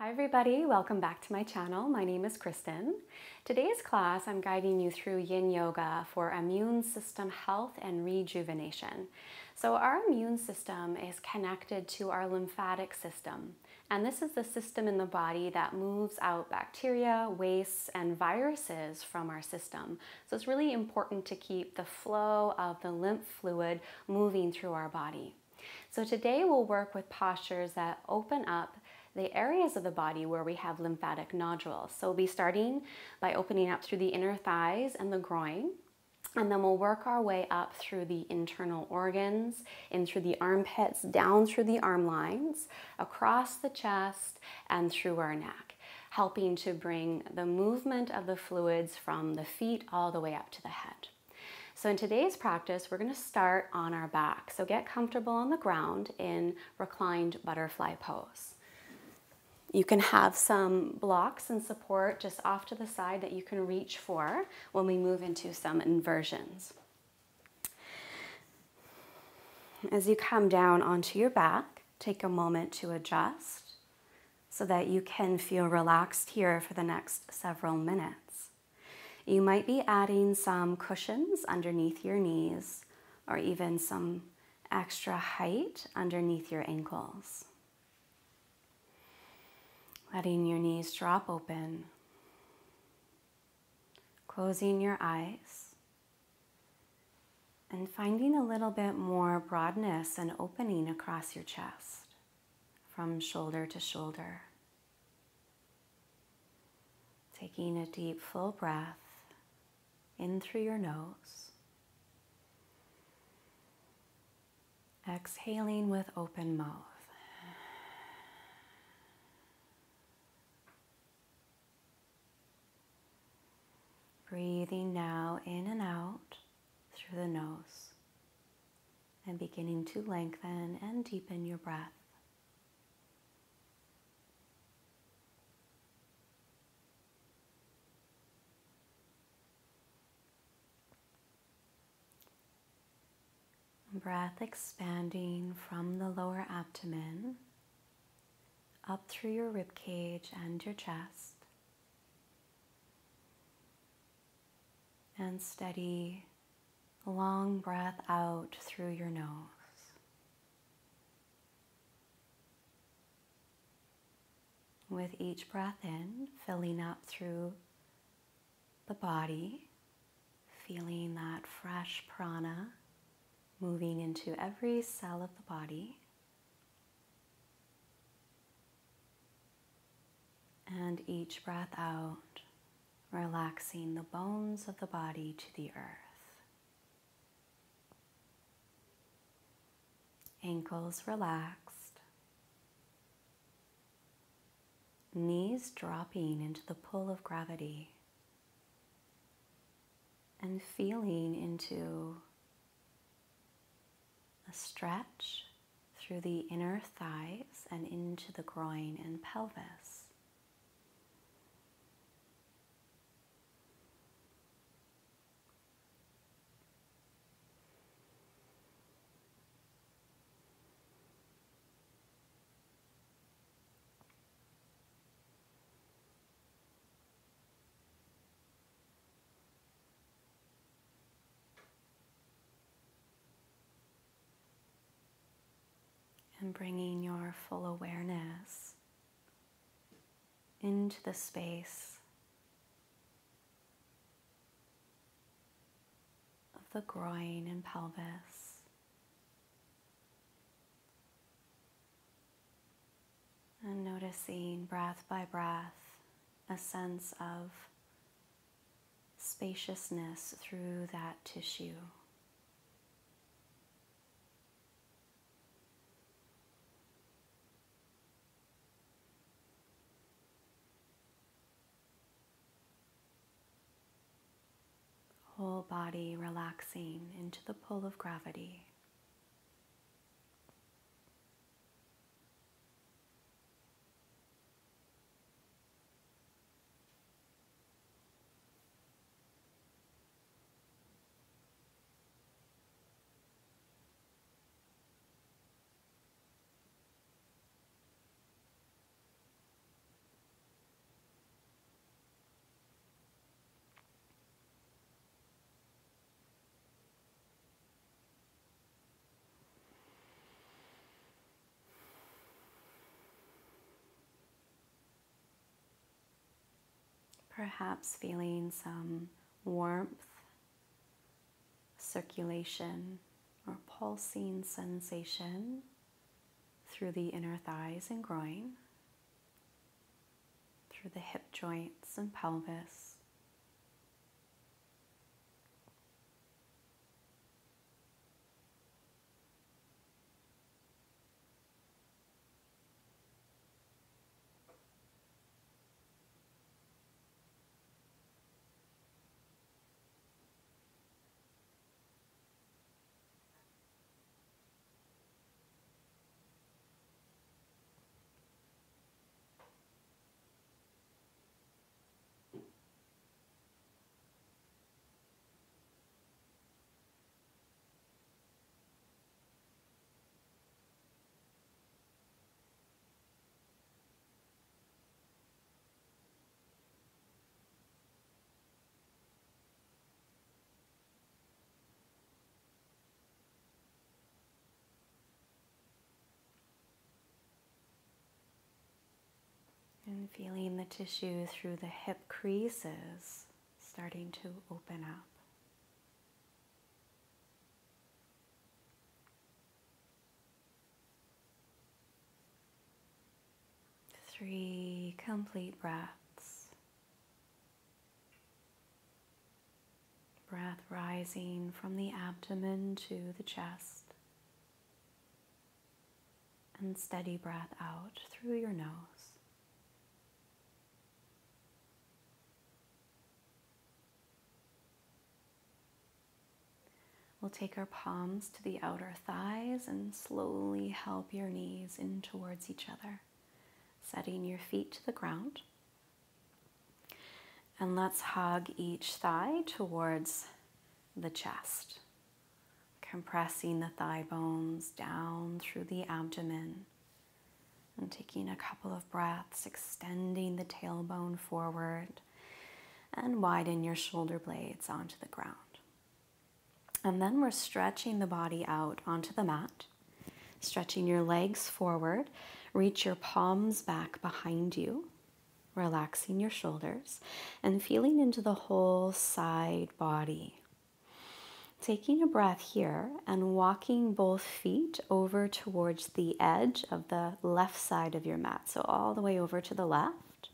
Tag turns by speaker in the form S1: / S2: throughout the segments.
S1: Hi everybody, welcome back to my channel. My name is Kristen. Today's class I'm guiding you through Yin Yoga for immune system health and rejuvenation. So our immune system is connected to our lymphatic system, and this is the system in the body that moves out bacteria, wastes, and viruses from our system. So it's really important to keep the flow of the lymph fluid moving through our body. So today we'll work with postures that open up the areas of the body where we have lymphatic nodules. So we'll be starting by opening up through the inner thighs and the groin, and then we'll work our way up through the internal organs, in through the armpits, down through the arm lines, across the chest, and through our neck, helping to bring the movement of the fluids from the feet all the way up to the head. So in today's practice, we're going to start on our back. So get comfortable on the ground in reclined butterfly pose. You can have some blocks and support just off to the side that you can reach for when we move into some inversions. As you come down onto your back, take a moment to adjust so that you can feel relaxed here for the next several minutes. You might be adding some cushions underneath your knees or even some extra height underneath your ankles. Letting your knees drop open, closing your eyes, and finding a little bit more broadness and opening across your chest from shoulder to shoulder. Taking a deep, full breath in through your nose, exhaling with open mouth. Breathing now in and out through the nose and beginning to lengthen and deepen your breath. Breath expanding from the lower abdomen up through your rib cage and your chest. And steady, long breath out through your nose. With each breath in, filling up through the body, feeling that fresh prana moving into every cell of the body. And each breath out, relaxing the bones of the body to the earth. Ankles relaxed. Knees dropping into the pull of gravity. And feeling into a stretch through the inner thighs and into the groin and pelvis. And bringing your full awareness into the space of the groin and pelvis. And noticing breath by breath a sense of spaciousness through that tissue. Whole body relaxing into the pull of gravity. Perhaps feeling some warmth, circulation, or pulsing sensation through the inner thighs and groin, through the hip joints and pelvis. And feeling the tissue through the hip creases starting to open up. Three complete breaths. Breath rising from the abdomen to the chest. And steady breath out through your nose. We'll take our palms to the outer thighs and slowly help your knees in towards each other, setting your feet to the ground. And let's hug each thigh towards the chest, compressing the thigh bones down through the abdomen and taking a couple of breaths, extending the tailbone forward and widen your shoulder blades onto the ground. And then we're stretching the body out onto the mat, stretching your legs forward, reach your palms back behind you, relaxing your shoulders, and feeling into the whole side body. Taking a breath here and walking both feet over towards the edge of the left side of your mat, so all the way over to the left,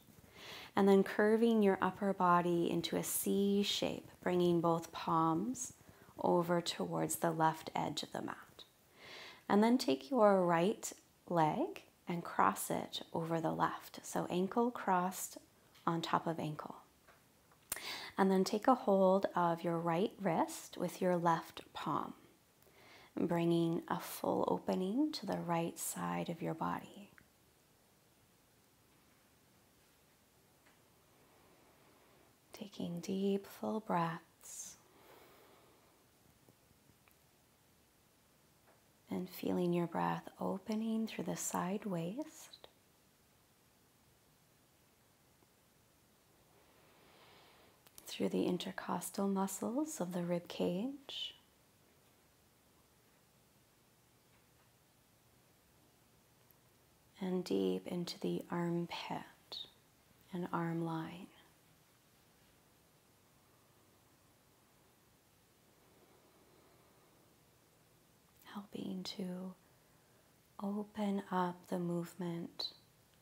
S1: and then curving your upper body into a C shape, bringing both palms over towards the left edge of the mat. And then take your right leg and cross it over the left. So ankle crossed on top of ankle. And then take a hold of your right wrist with your left palm, bringing a full opening to the right side of your body. Taking deep, full breaths. And feeling your breath opening through the side waist. Through the intercostal muscles of the rib cage. And deep into the armpit and arm line. Helping to open up the movement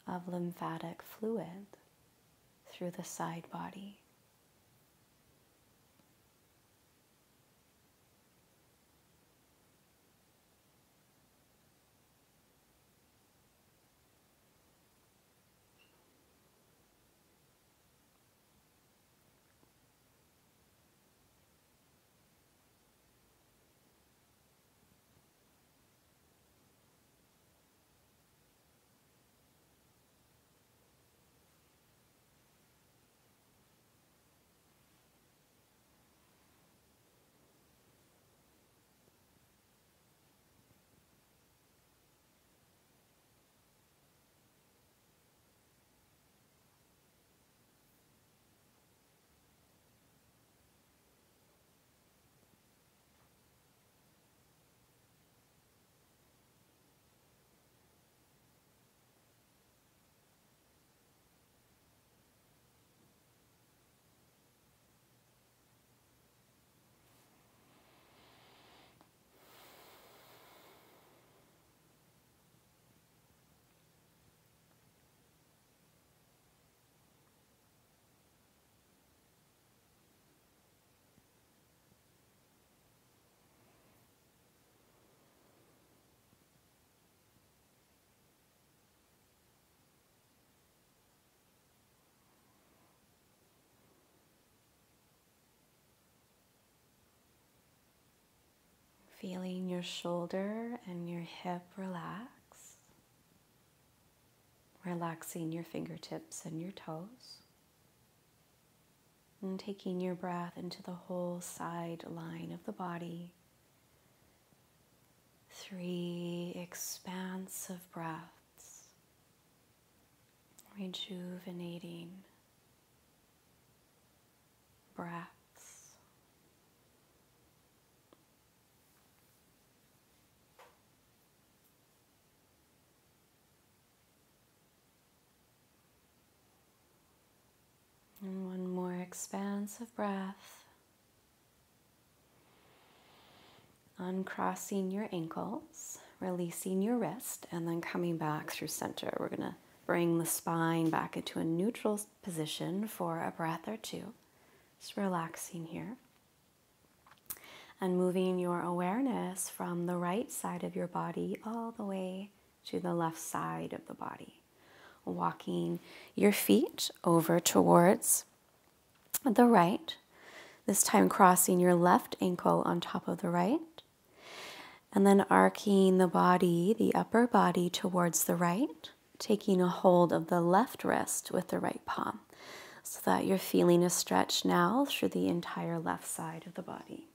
S1: of lymphatic fluid through the side body. feeling your shoulder and your hip relax. Relaxing your fingertips and your toes. And taking your breath into the whole side line of the body. 3 expansive breaths. Rejuvenating breaths. And one more expansive breath. Uncrossing your ankles, releasing your wrist, and then coming back through center. We're going to bring the spine back into a neutral position for a breath or two. Just relaxing here. And moving your awareness from the right side of your body all the way to the left side of the body. Walking your feet over towards the right, this time crossing your left ankle on top of the right, and then arcing the body, the upper body towards the right, taking a hold of the left wrist with the right palm, so that you're feeling a stretch now through the entire left side of the body.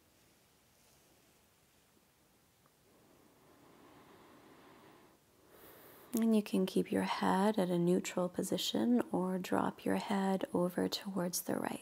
S1: And you can keep your head at a neutral position or drop your head over towards the right.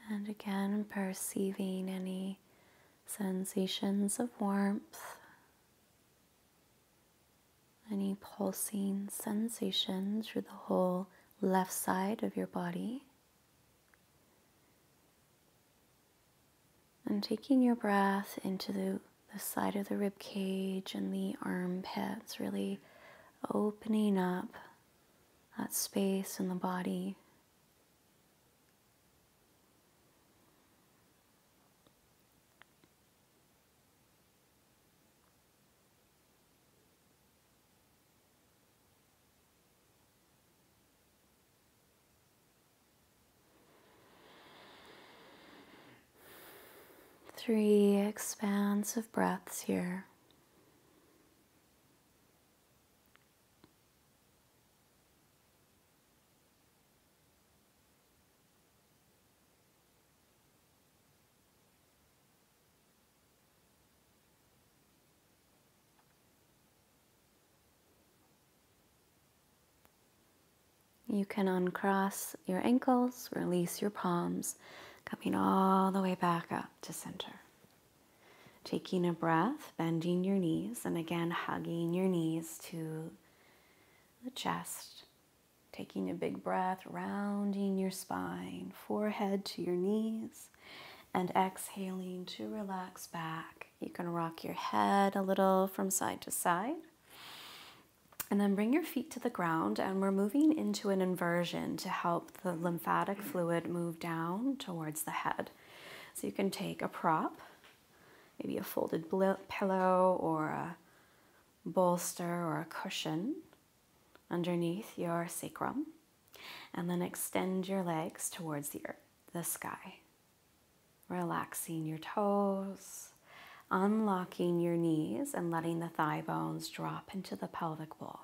S1: And again, perceiving any sensations of warmth, any pulsing sensation through the whole left side of your body. And taking your breath into the side of the rib cage and the armpits, really opening up that space in the body. Three expansive breaths here. You can uncross your ankles, release your palms, coming all the way back up to center. Taking a breath, bending your knees, and again hugging your knees to the chest. Taking a big breath, rounding your spine, forehead to your knees, and exhaling to relax back. You can rock your head a little from side to side. And then bring your feet to the ground, and we're moving into an inversion to help the lymphatic fluid move down towards the head. So you can take a prop, maybe a folded pillow or a bolster or a cushion underneath your sacrum, and then extend your legs towards the earth, the sky, relaxing your toes, unlocking your knees and letting the thigh bones drop into the pelvic bowl.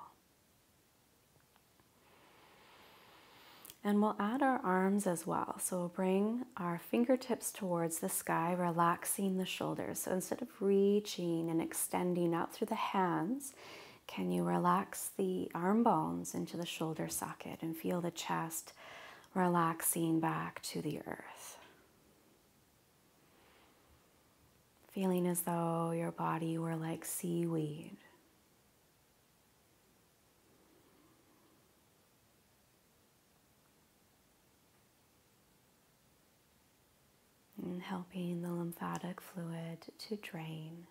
S1: And we'll add our arms as well. So we'll bring our fingertips towards the sky, relaxing the shoulders. So instead of reaching and extending out through the hands, can you relax the arm bones into the shoulder socket and feel the chest relaxing back to the earth? Feeling as though your body were like seaweed. And helping the lymphatic fluid to drain.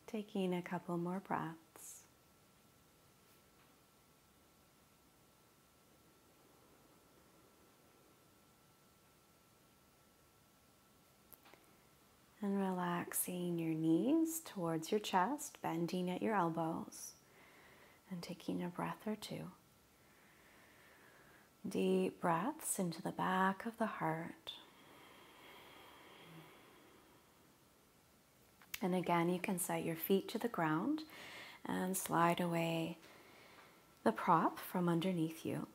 S1: Taking a couple more breaths. And relaxing your knees towards your chest, bending at your elbows, and taking a breath or two. Deep breaths into the back of the heart. And again, you can set your feet to the ground and slide away the prop from underneath you.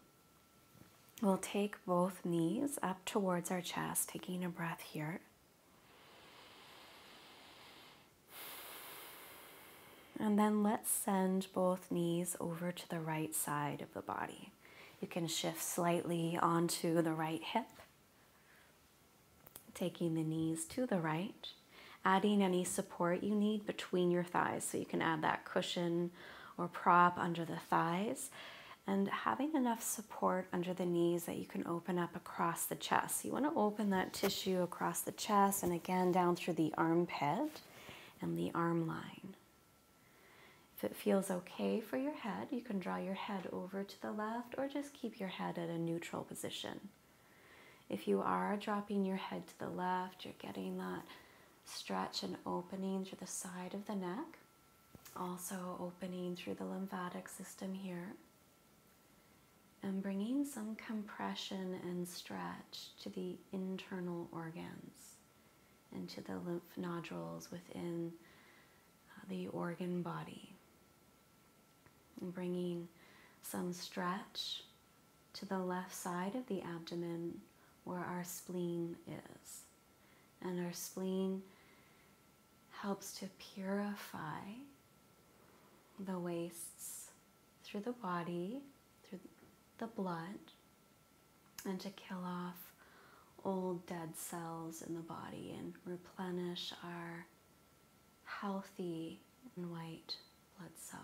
S1: We'll take both knees up towards our chest, taking a breath here. And then let's send both knees over to the right side of the body. You can shift slightly onto the right hip, taking the knees to the right, adding any support you need between your thighs. So you can add that cushion or prop under the thighs, and having enough support under the knees that you can open up across the chest. You want to open that tissue across the chest and again down through the armpit and the arm line. If it feels okay for your head, you can draw your head over to the left or just keep your head at a neutral position. If you are dropping your head to the left, you're getting that stretch and opening through the side of the neck, also opening through the lymphatic system here, and bringing some compression and stretch to the internal organs and to the lymph nodules within the organ body. And bringing some stretch to the left side of the abdomen where our spleen is. And our spleen helps to purify the wastes through the body, through the blood, and to kill off old dead cells in the body and replenish our healthy and white blood cells.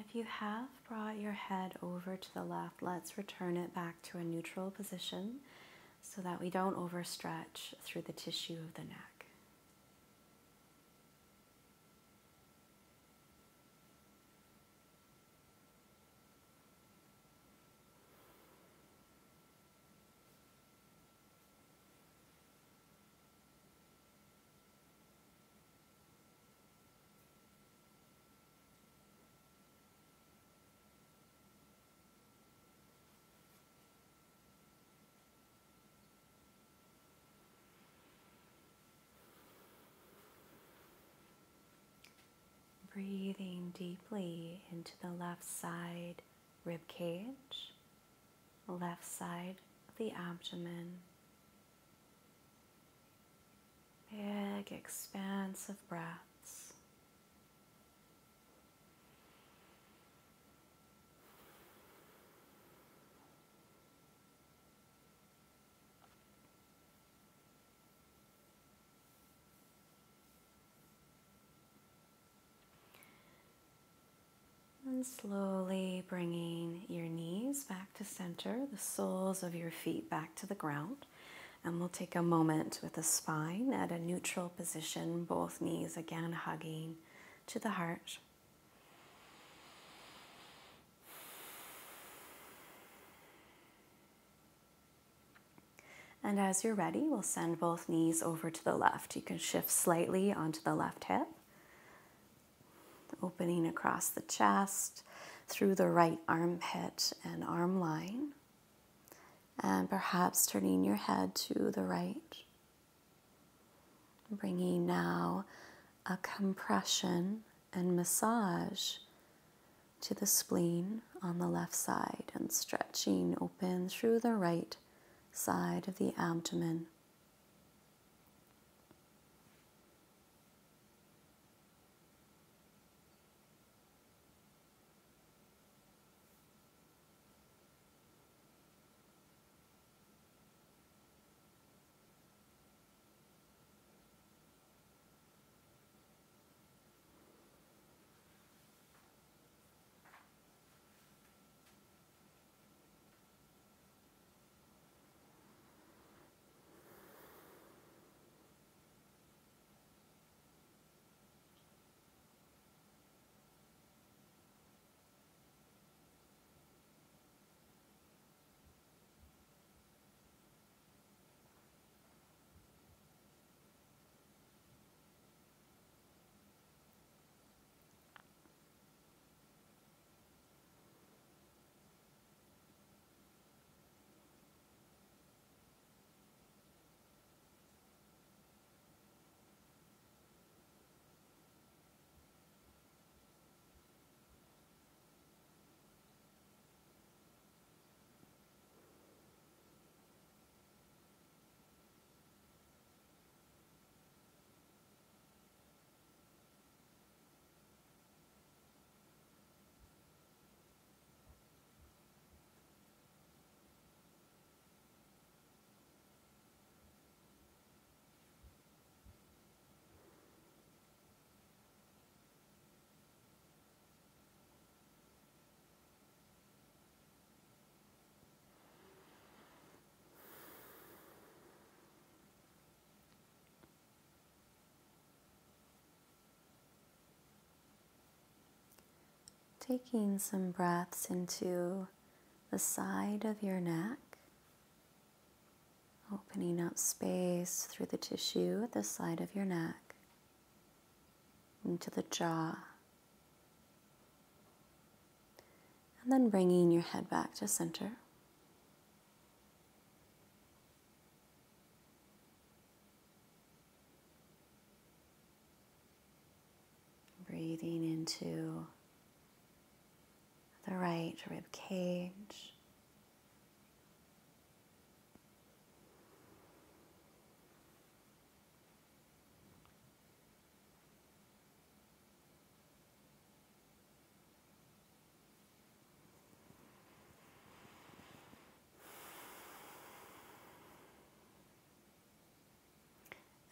S1: If you have brought your head over to the left, let's return it back to a neutral position so that we don't overstretch through the tissue of the neck. Breathing deeply into the left side rib cage, left side of the abdomen. Big expansive breaths. And slowly bringing your knees back to center, the soles of your feet back to the ground. And we'll take a moment with the spine at a neutral position, both knees again hugging to the heart. And as you're ready, we'll send both knees over to the left. You can shift slightly onto the left hip, opening across the chest, through the right armpit and arm line, and perhaps turning your head to the right. Bringing now a compression and massage to the spleen on the left side and stretching open through the right side of the abdomen. Taking some breaths into the side of your neck, opening up space through the tissue at the side of your neck, into the jaw, and then bringing your head back to center. Breathing into the right rib cage.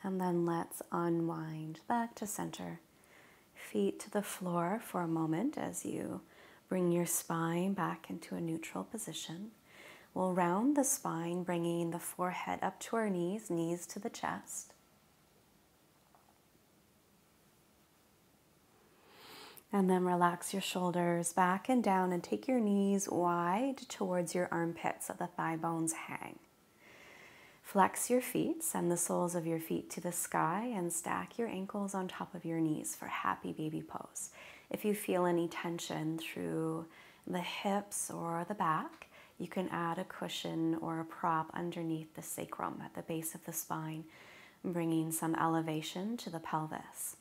S1: And then let's unwind back to center. Feet to the floor for a moment as you bring your spine back into a neutral position. We'll round the spine, bringing the forehead up to our knees, knees to the chest. And then relax your shoulders back and down and take your knees wide towards your armpits so the thigh bones hang. Flex your feet, send the soles of your feet to the sky, and stack your ankles on top of your knees for happy baby pose. If you feel any tension through the hips or the back, you can add a cushion or a prop underneath the sacrum at the base of the spine, bringing some elevation to the pelvis.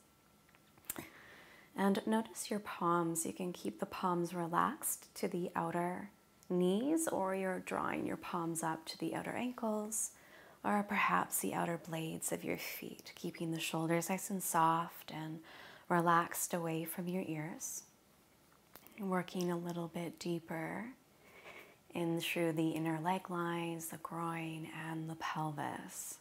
S1: And notice your palms. You can keep the palms relaxed to the outer knees, or you're drawing your palms up to the outer ankles, or perhaps the outer blades of your feet, keeping the shoulders nice and soft and relaxed away from your ears. Working a little bit deeper in through the inner leg lines, the groin, and the pelvis.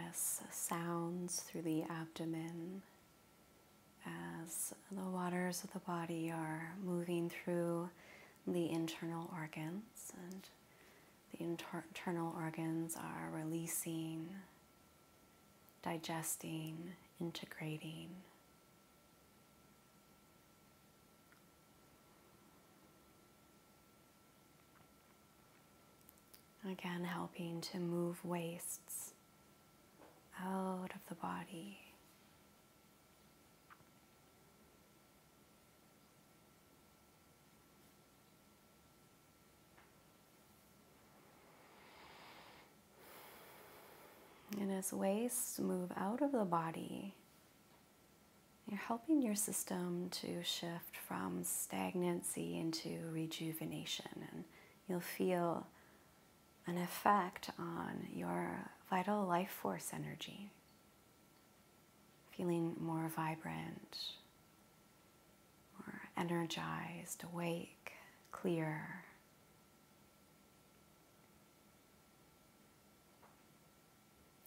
S1: various sounds through the abdomen as the waters of the body are moving through the internal organs, and the internal organs are releasing, digesting, integrating. Again, helping to move wastes out of the body. And as wastes move out of the body, you're helping your system to shift from stagnancy into rejuvenation, and you'll feel an effect on your vital life force energy, feeling more vibrant, more energized, awake, clear.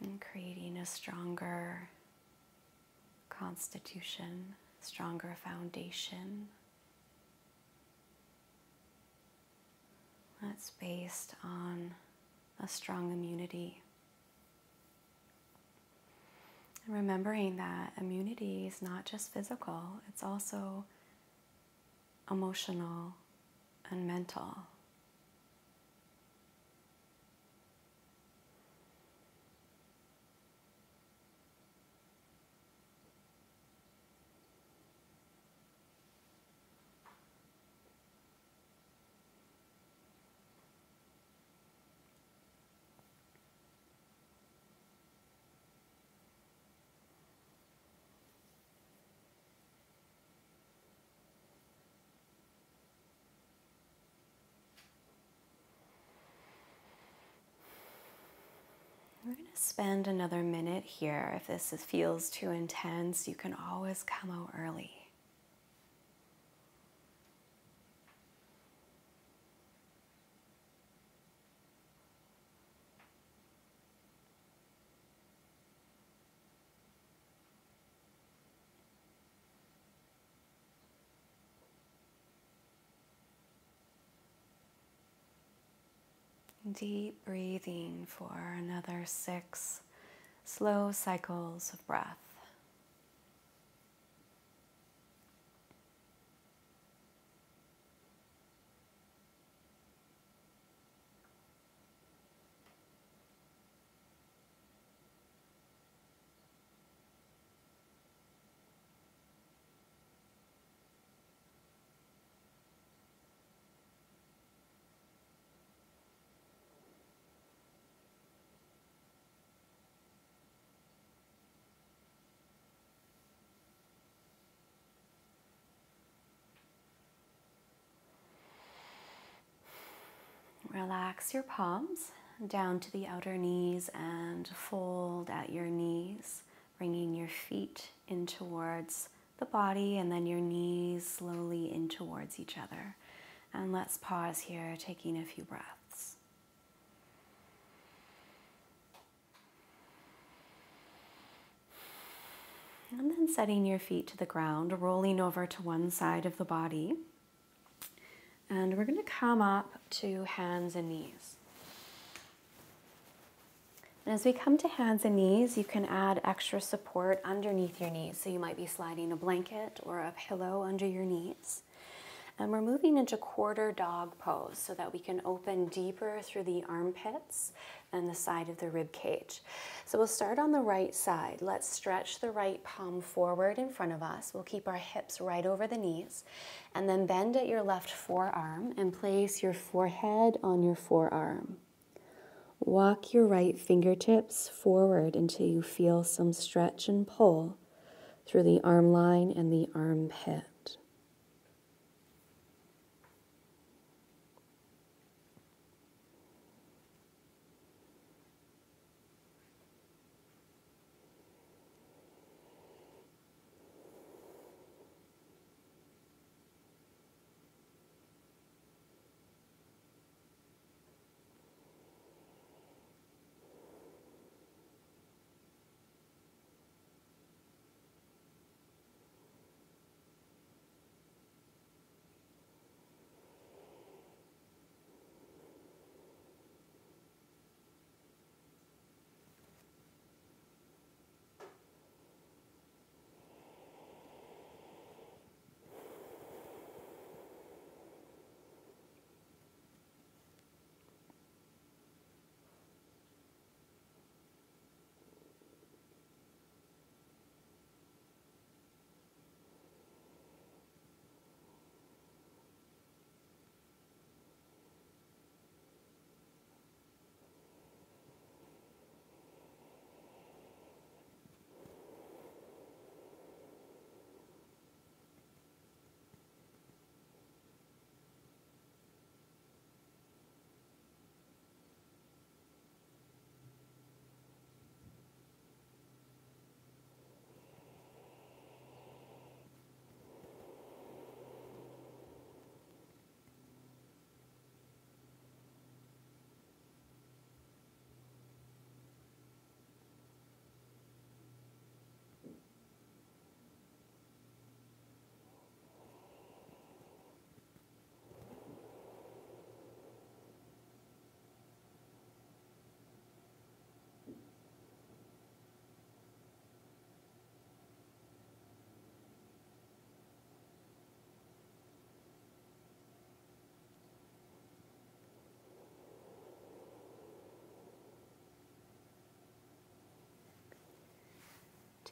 S1: And creating a stronger constitution, stronger foundation that's based on a strong immunity. And remembering that immunity is not just physical, it's also emotional and mental. We're going to spend another minute here. If this feels too intense, you can always come out early. Deep breathing for another 6 slow cycles of breath. Relax your palms down to the outer knees and fold at your knees, bringing your feet in towards the body and then your knees slowly in towards each other. And let's pause here, taking a few breaths. And then setting your feet to the ground, rolling over to one side of the body. And we're going to come up to hands and knees. And as we come to hands and knees, you can add extra support underneath your knees. So you might be sliding a blanket or a pillow under your knees. And we're moving into quarter dog pose so that we can open deeper through the armpits and the side of the rib cage. So we'll start on the right side. Let's stretch the right palm forward in front of us. We'll keep our hips right over the knees. And then bend at your left forearm and place your forehead on your forearm. Walk your right fingertips forward until you feel some stretch and pull through the arm line and the armpit.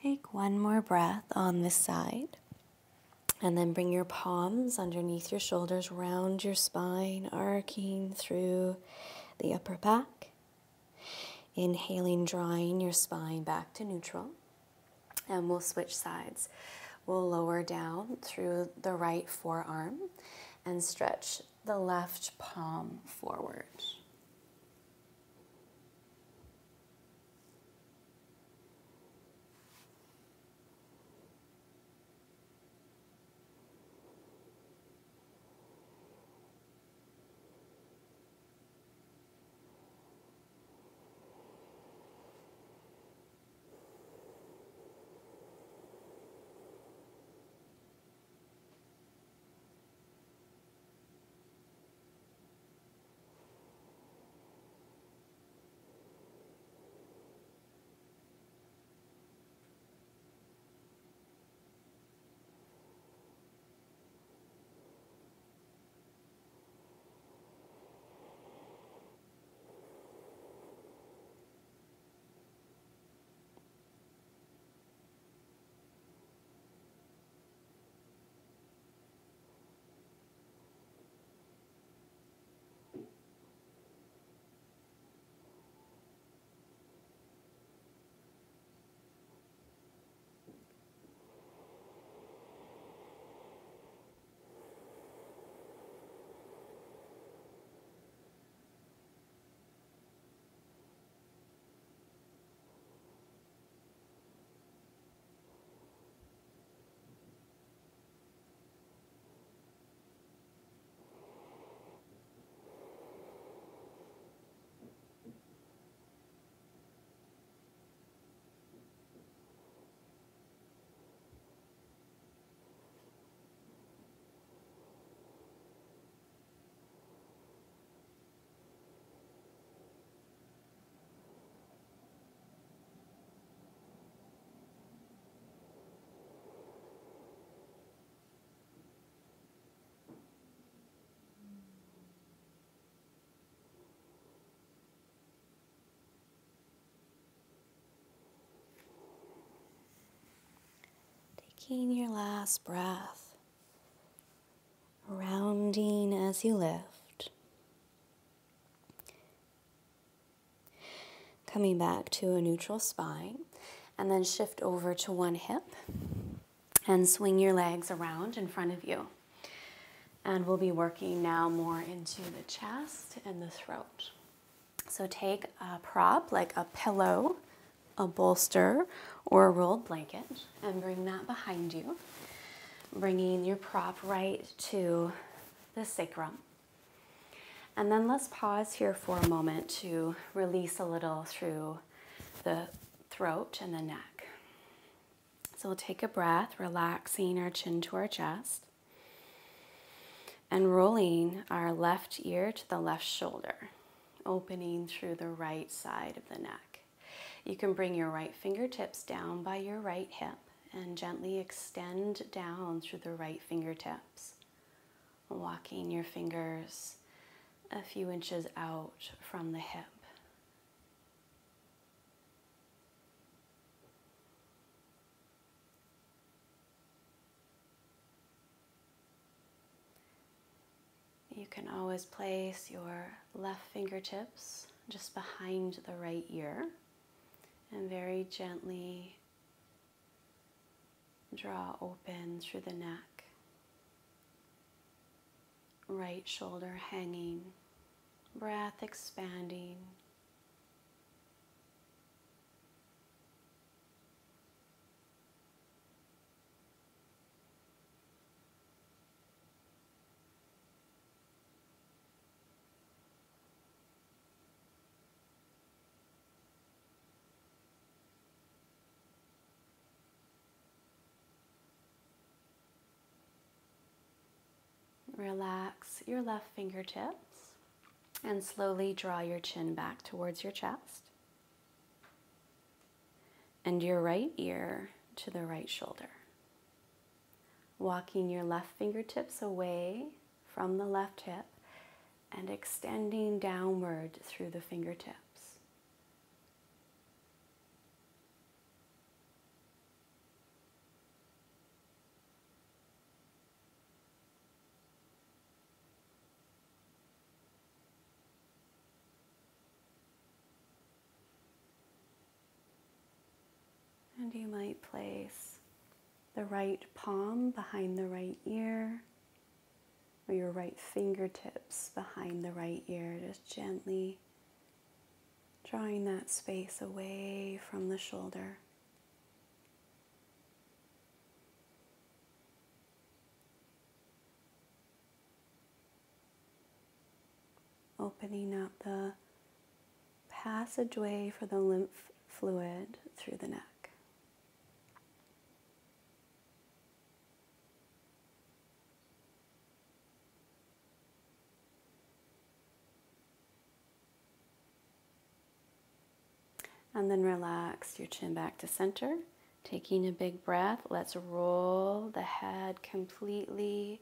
S1: Take one more breath on this side. And then bring your palms underneath your shoulders, round your spine, arcing through the upper back. Inhaling, drawing your spine back to neutral. And we'll switch sides. We'll lower down through the right forearm and stretch the left palm forward. Taking your last breath, rounding as you lift. Coming back to a neutral spine, and then shift over to one hip and swing your legs around in front of you. And we'll be working now more into the chest and the throat. So take a prop like a pillow, a bolster, or a rolled blanket, and bring that behind you, bringing your prop right to the sacrum. And then let's pause here for a moment to release a little through the throat and the neck. So we'll take a breath, relaxing our chin to our chest, and rolling our left ear to the left shoulder, opening through the right side of the neck. You can bring your right fingertips down by your right hip and gently extend down through the right fingertips, walking your fingers a few inches out from the hip. You can always place your left fingertips just behind the right ear and very gently draw open through the neck. Right shoulder hanging, breath expanding. Relax your left fingertips and slowly draw your chin back towards your chest and your right ear to the right shoulder. Walking your left fingertips away from the left hip and extending downward through the fingertips. And you might place the right palm behind the right ear, or your right fingertips behind the right ear, just gently drawing that space away from the shoulder. Opening up the passageway for the lymph fluid through the neck. And then relax your chin back to center. Taking a big breath, let's roll the head completely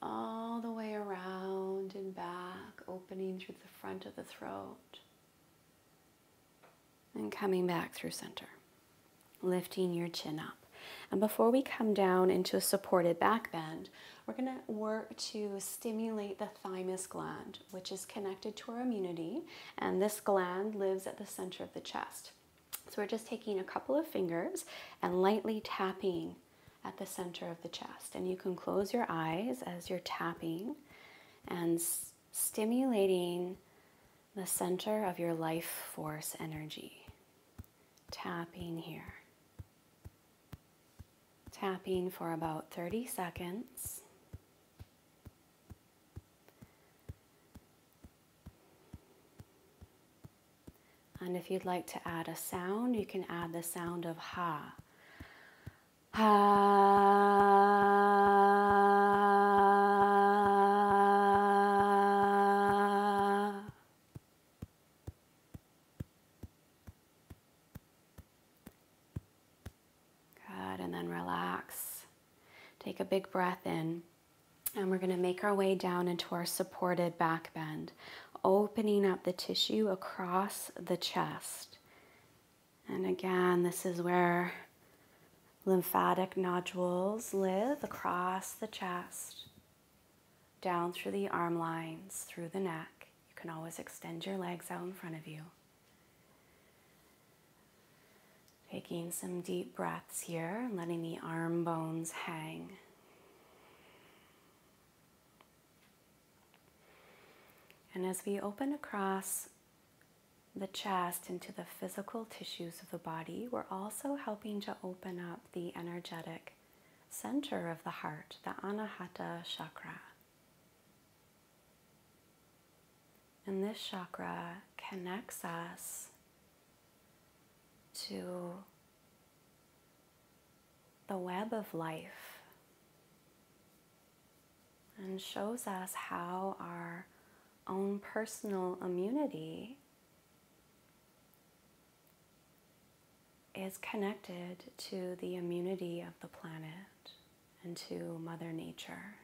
S1: all the way around and back, opening through the front of the throat. And coming back through center, lifting your chin up. And before we come down into a supported back bend, we're going to work to stimulate the thymus gland, which is connected to our immunity. And this gland lives at the center of the chest. So we're just taking a couple of fingers and lightly tapping at the center of the chest. And you can close your eyes as you're tapping and stimulating the center of your life force energy. Tapping here. Tapping for about 30 seconds. And if you'd like to add a sound, you can add the sound of ha. Ha. Good, and then relax. Take a big breath in, and we're going to make our way down into our supported back bend, opening up the tissue across the chest. And again, this is where lymphatic nodules live, across the chest, down through the arm lines, through the neck. You can always extend your legs out in front of you. Taking some deep breaths here, letting the arm bones hang. And as we open across the chest into the physical tissues of the body, we're also helping to open up the energetic center of the heart, the Anahata chakra. And this chakra connects us to the web of life and shows us how our own personal immunity is connected to the immunity of the planet and to Mother Nature.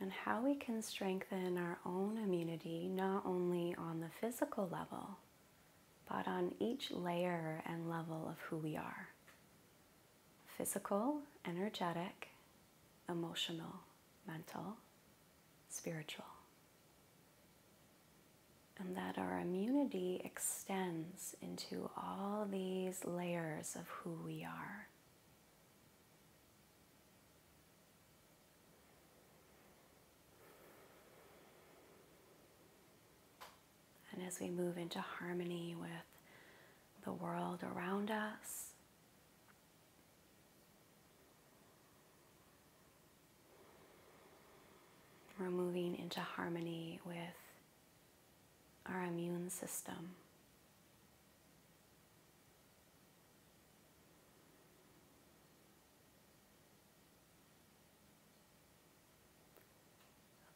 S1: And how we can strengthen our own immunity, not only on the physical level, but on each layer and level of who we are. Physical, energetic, emotional, mental, spiritual. And that our immunity extends into all these layers of who we are. And as we move into harmony with the world around us, we're moving into harmony with our immune system.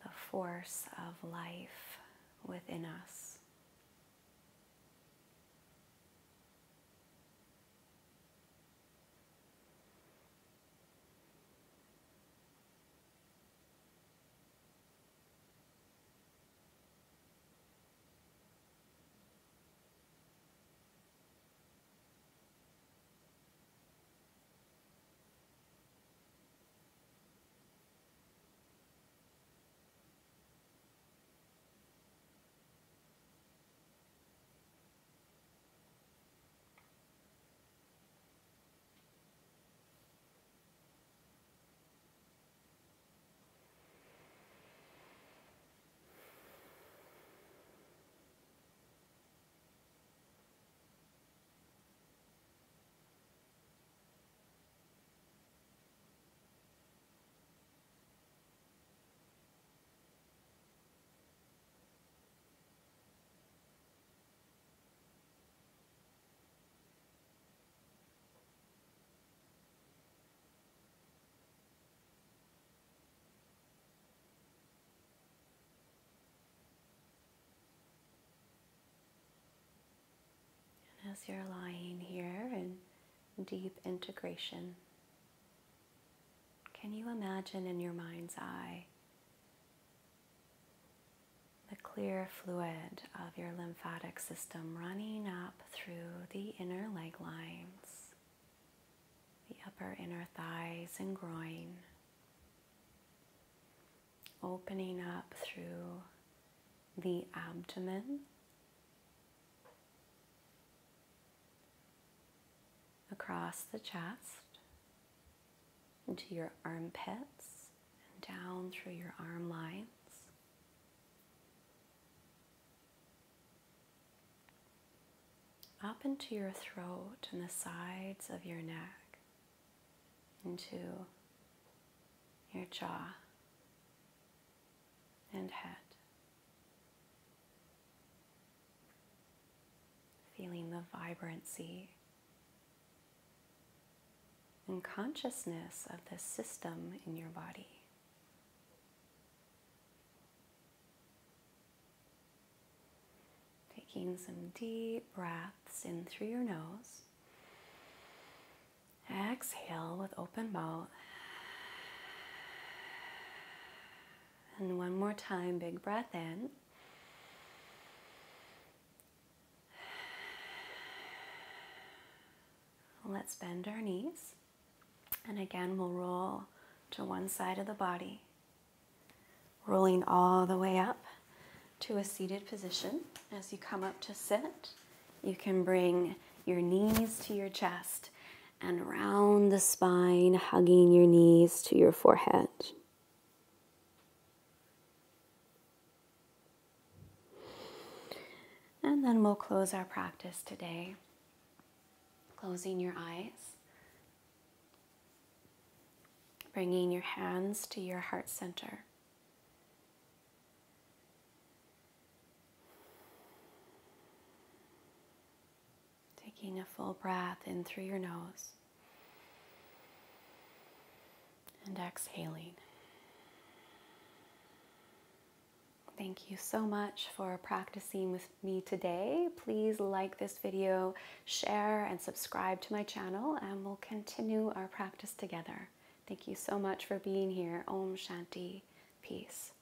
S1: The force of life within us. you're lying here in deep integration, can you imagine in your mind's eye the clear fluid of your lymphatic system running up through the inner leg lines, the upper inner thighs and groin, opening up through the abdomen, across the chest, into your armpits, and down through your arm lines, up into your throat and the sides of your neck, into your jaw and head. Feeling the vibrancy and consciousness of this system in your body. Taking some deep breaths in through your nose. Exhale with open mouth. And one more time, big breath in. Let's bend our knees. And again, we'll roll to one side of the body, rolling all the way up to a seated position. As you come up to sit, you can bring your knees to your chest and round the spine, hugging your knees to your forehead. And then we'll close our practice today, closing your eyes, bringing your hands to your heart center. Taking a full breath in through your nose and exhaling. Thank you so much for practicing with me today. Please like this video, share, and subscribe to my channel, and we'll continue our practice together. Thank you so much for being here. Om Shanti. Peace.